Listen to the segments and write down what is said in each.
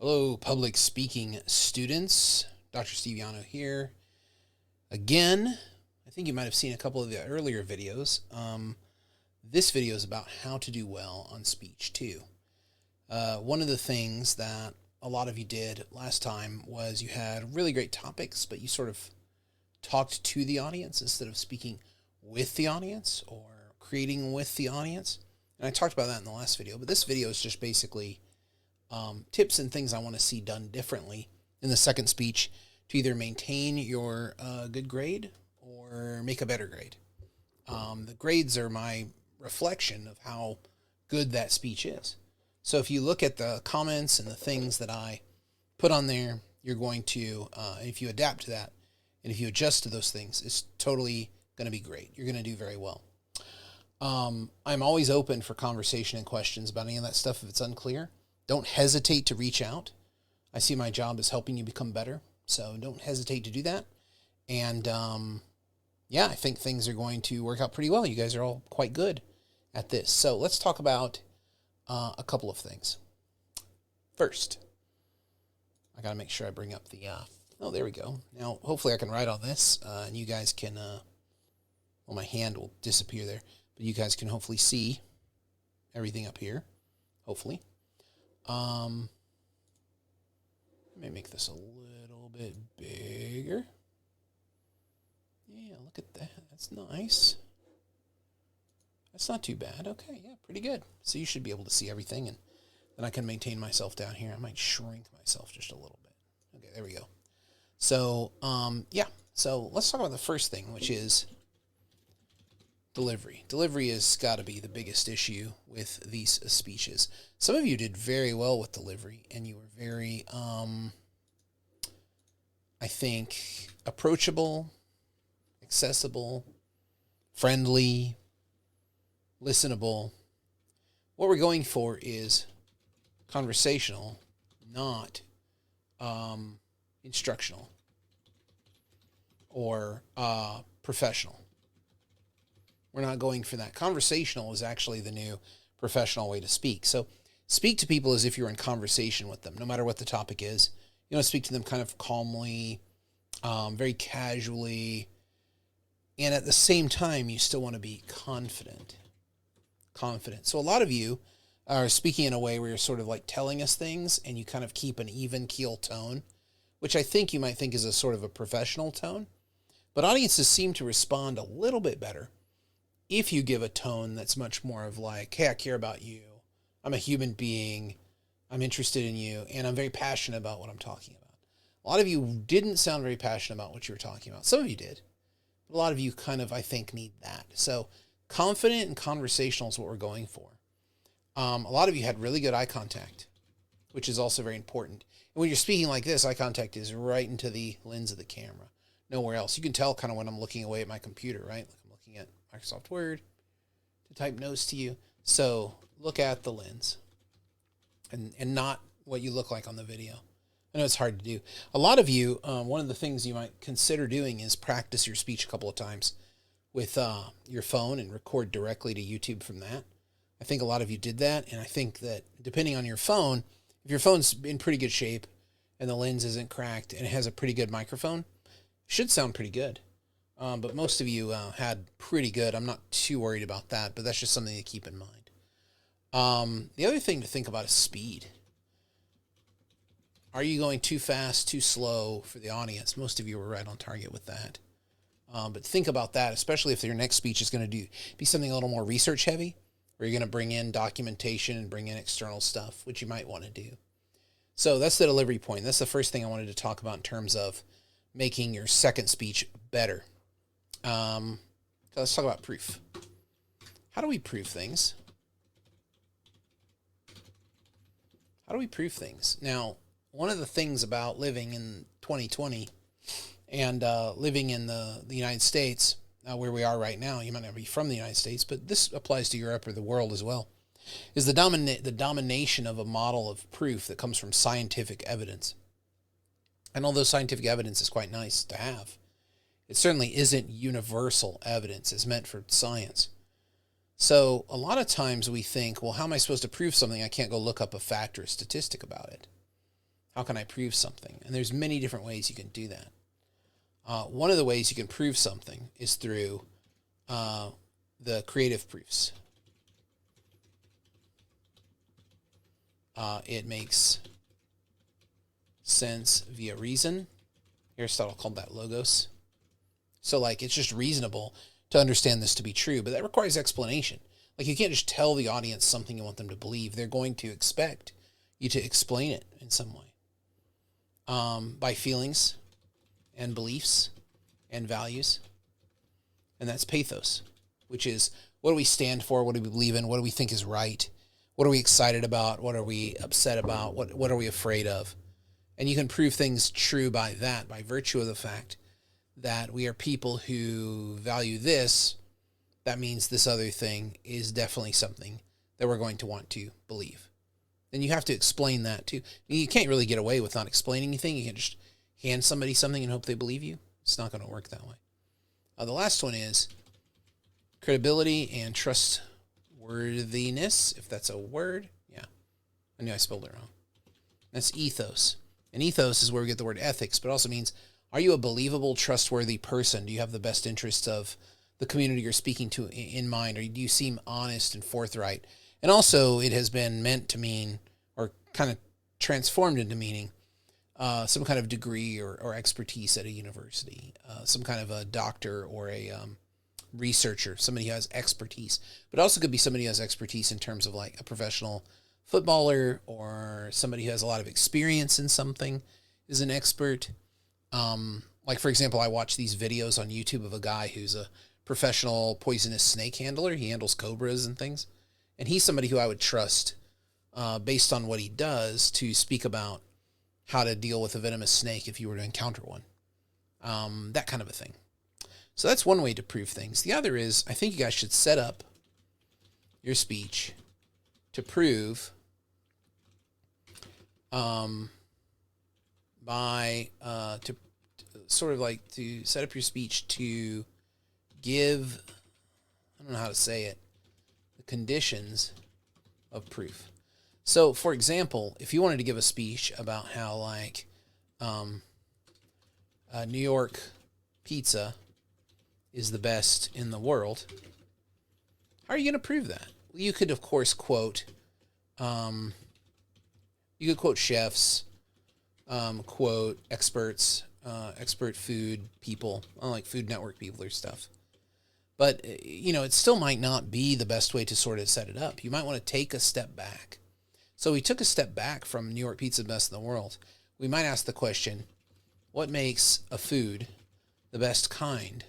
Hello, public speaking students. Dr. Steviano here. Again, I think you might have seen a couple of the earlier videos. This video is about how to do well on speech 2. One of the things that a lot of you did last time was you had really great topics, but you sort of talked to the audience instead of speaking with the audience or creating with the audience. And I talked about that in the last video, but this video is just basically tips and things I want to see done differently in the second speech to either maintain your good grade or make a better grade. The grades are my reflection of how good that speech is. So if you look at the comments and the things that I put on there, you're going to, if you adapt to that and if you adjust to those things, it's totally going to be great. You're going to do very well. I'm always open for conversation and questions about any of that stuff if it's unclear. Don't hesitate to reach out. I see my job as helping you become better, so don't hesitate to do that. And I think things are going to work out pretty well. You guys are all quite good at this. So let's talk about a couple of things. First, I got to make sure I bring up the, there we go. Now, hopefully I can write on this, and you guys can, my hand will disappear there, but you guys can hopefully see everything up here, hopefully. Let me make this a little bit bigger. Yeah, look at that. That's nice. That's not too bad. Okay, yeah, pretty good. So you should be able to see everything, and then I can maintain myself down here. I might shrink myself just a little bit. Okay, there we go. So, So let's talk about the first thing, which is delivery. Delivery has got to be the biggest issue with these speeches. Some of you did very well with delivery, and you were very, I think, approachable, accessible, friendly, listenable. What we're going for is conversational, not instructional or professional. We're not going for that. Conversational is actually the new professional way to speak. So speak to people as if you're in conversation with them, no matter what the topic is. You want to speak to them kind of calmly, very casually, and at the same time, you still want to be confident. So a lot of you are speaking in a way where you're sort of like telling us things, and you kind of keep an even keel tone, which I think you might think is a sort of a professional tone. But audiences seem to respond a little bit better if you give a tone that's much more of like, hey, I care about you. I'm a human being. I'm interested in you. And I'm very passionate about what I'm talking about. A lot of you didn't sound very passionate about what you were talking about. Some of you did. But a lot of you kind of, I think, need that. So confident and conversational is what we're going for. A lot of you had really good eye contact, which is also very important. And when you're speaking like this, eye contact is right into the lens of the camera. Nowhere else. You can tell kind of when I'm looking away at my computer, right? Like I'm looking at Microsoft Word to type notes to you. So look at the lens and not what you look like on the video. I know it's hard to do. A lot of you, one of the things you might consider doing is practice your speech a couple of times with your phone and record directly to YouTube from that. I think a lot of you did that, and I think that depending on your phone, if your phone's in pretty good shape and the lens isn't cracked and it has a pretty good microphone, it should sound pretty good. But most of you had pretty good. I'm not too worried about that, but that's just something to keep in mind. The other thing to think about is speed. Are you going too fast, too slow for the audience? Most of you were right on target with that. But think about that, especially if your next speech is going to be something a little more research heavy, where you're going to bring in documentation and bring in external stuff, which you might want to do. So that's the delivery point. That's the first thing I wanted to talk about in terms of making your second speech better. Let's talk about proof. How do we prove things? Now, one of the things about living in 2020 and living in the United States, where we are right now, you might not be from the United States, but this applies to Europe or the world as well, is the domination of a model of proof that comes from scientific evidence. And although scientific evidence is quite nice to have, it certainly isn't universal evidence. It's meant for science. So a lot of times we think, well, how am I supposed to prove something? I can't go look up a fact or a statistic about it. How can I prove something? And there's many different ways you can do that. One of the ways you can prove something is through the creative proofs. It makes sense via reason. Aristotle called that logos. So, like, it's just reasonable to understand this to be true, but that requires explanation. Like, you can't just tell the audience something you want them to believe. They're going to expect you to explain it in some way. By feelings and beliefs and values. And that's pathos, which is, what do we stand for? What do we believe in? What do we think is right? What are we excited about? What are we upset about? What are we afraid of? And you can prove things true by that, by virtue of the fact that we are people who value this. That means this other thing is definitely something that we're going to want to believe. And you have to explain that too. You can't really get away with not explaining anything. You can just hand somebody something and hope they believe you. It's not going to work that way. The last one is credibility and trustworthiness, if that's a word. Yeah, I knew I spelled it wrong. That's ethos. And ethos is where we get the word ethics, but it also means, are you a believable, trustworthy person? Do you have the best interests of the community you're speaking to in mind? Or do you seem honest and forthright? And also, it has been meant to mean, or kind of transformed into meaning, some kind of degree or expertise at a university, some kind of a doctor or a researcher, somebody who has expertise. But also could be somebody who has expertise in terms of like a professional footballer, or somebody who has a lot of experience in something is an expert. Like, for example, I watch these videos on YouTube of a guy who's a professional poisonous snake handler. He handles cobras and things. And he's somebody who I would trust based on what he does to speak about how to deal with a venomous snake if you were to encounter one. That kind of a thing. So that's one way to prove things. The other is, I think you guys should set up your speech to prove to sort of like to set up your speech to give, I don't know how to say it, the conditions of proof. So, for example, if you wanted to give a speech about how, like, New York pizza is the best in the world, how are you going to prove that? Well, you could, of course, quote chefs, quote experts, expert food people, like Food Network people or stuff. But, it still might not be the best way to sort of set it up. You might want to take a step back. So we took a step back from New York pizza best in the world. We might ask the question, what makes a food the best kind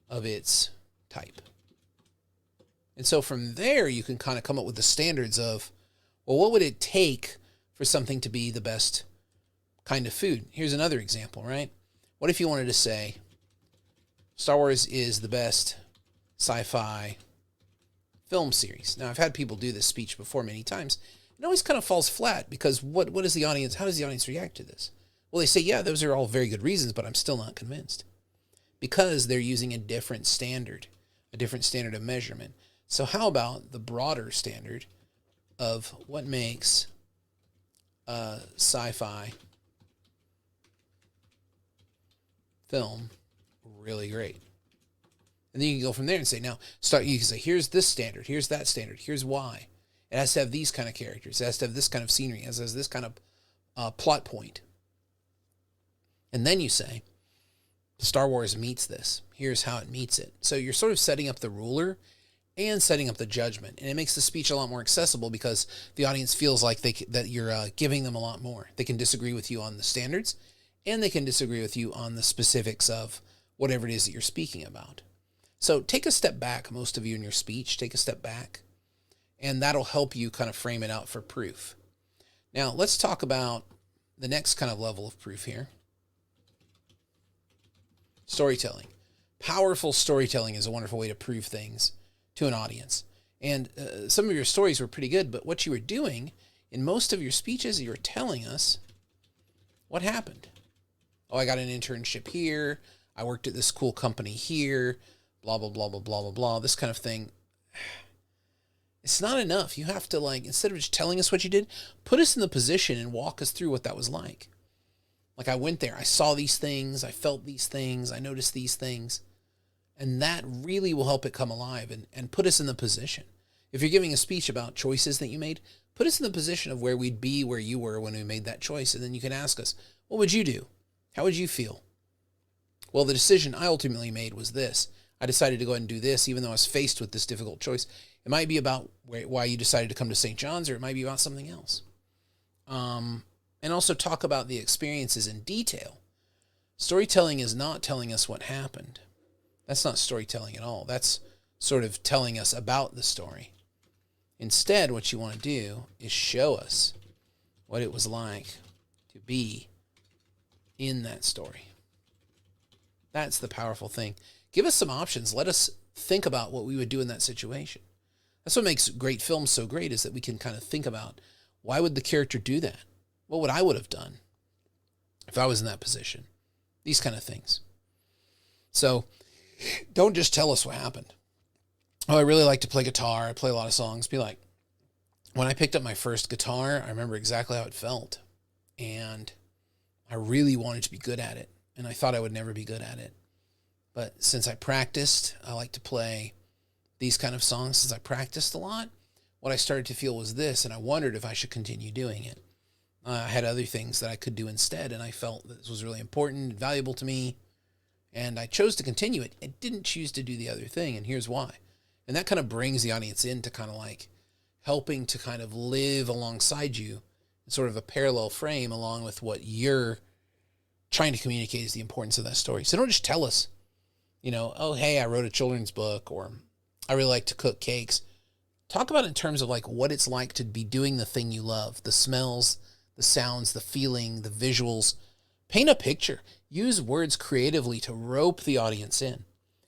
of its type? And so from there, you can kind of come up with the standards of, well, what would it take for something to be the best kind of food? Here's another example, right? What if you wanted to say, Star Wars is the best sci-fi film series? Now, I've had people do this speech before many times. It always kind of falls flat because what is the audience? How does the audience react to this? Well, they say, yeah, those are all very good reasons, but I'm still not convinced because they're using a different standard of measurement. So how about the broader standard of what makes a sci-fi film really great? And then you can go from there and say, now, you can say, here's this standard, here's that standard, here's why. It has to have these kind of characters, it has to have this kind of scenery, it has this kind of plot point. And then you say, Star Wars meets this. Here's how it meets it. So you're sort of setting up the ruler and setting up the judgment. And it makes the speech a lot more accessible because the audience feels like that you're giving them a lot more. They can disagree with you on the standards, and they can disagree with you on the specifics of whatever it is that you're speaking about. So take a step back, most of you in your speech, take a step back, and that'll help you kind of frame it out for proof. Now, let's talk about the next kind of level of proof here. Storytelling. Powerful storytelling is a wonderful way to prove things to an audience. And some of your stories were pretty good, but what you were doing in most of your speeches, you were telling us what happened. Oh, I got an internship here. I worked at this cool company here. Blah, blah, blah, blah, blah, blah, blah. This kind of thing. It's not enough. You have to, like, instead of just telling us what you did, put us in the position and walk us through what that was like. Like, I went there, I saw these things, I felt these things, I noticed these things. And that really will help it come alive and put us in the position. If you're giving a speech about choices that you made, put us in the position of where we'd be where you were when we made that choice. And then you can ask us, what would you do? How would you feel? Well, the decision I ultimately made was this. I decided to go ahead and do this, even though I was faced with this difficult choice. It might be about why you decided to come to St. John's, or it might be about something else. And also talk about the experiences in detail. Storytelling is not telling us what happened. That's not storytelling at all. That's sort of telling us about the story. Instead, what you want to do is show us what it was like to be in that story. That's the powerful thing. Give us some options. Let us think about what we would do in that situation. That's what makes great films so great, is that we can kind of think about, why would the character do that? What would I would have done if I was in that position? These kind of things. So don't just tell us what happened. Oh, I really like to play guitar. I play a lot of songs. Be like, when I picked up my first guitar, I remember exactly how it felt. And I really wanted to be good at it. And I thought I would never be good at it. But since I practiced, I like to play these kind of songs. Since I practiced a lot, what I started to feel was this, and I wondered if I should continue doing it. I had other things that I could do instead, and I felt that this was really important and valuable to me, and I chose to continue it. I didn't choose to do the other thing, and here's why. And that kind of brings the audience in to kind of like helping to kind of live alongside you in sort of a parallel frame along with what you're trying to communicate is the importance of that story. So don't just tell us, oh, hey, I wrote a children's book, or I really like to cook cakes. Talk about it in terms of like what it's like to be doing the thing you love, the smells, the sounds, the feeling, the visuals. Paint a picture. Use words creatively to rope the audience in.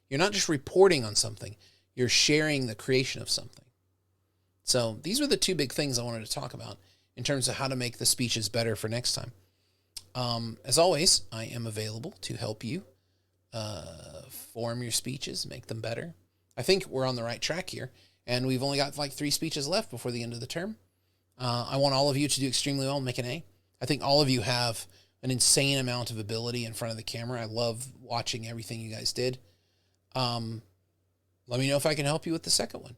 You're not just reporting on something. You're sharing the creation of something. So these were the two big things I wanted to talk about in terms of how to make the speeches better for next time. As always, I am available to help you form your speeches, make them better. I think we're on the right track here, and we've only got like 3 speeches left before the end of the term. I want all of you to do extremely well and make an A. I think all of you have an insane amount of ability in front of the camera. I love watching everything you guys did. Let me know if I can help you with the second one.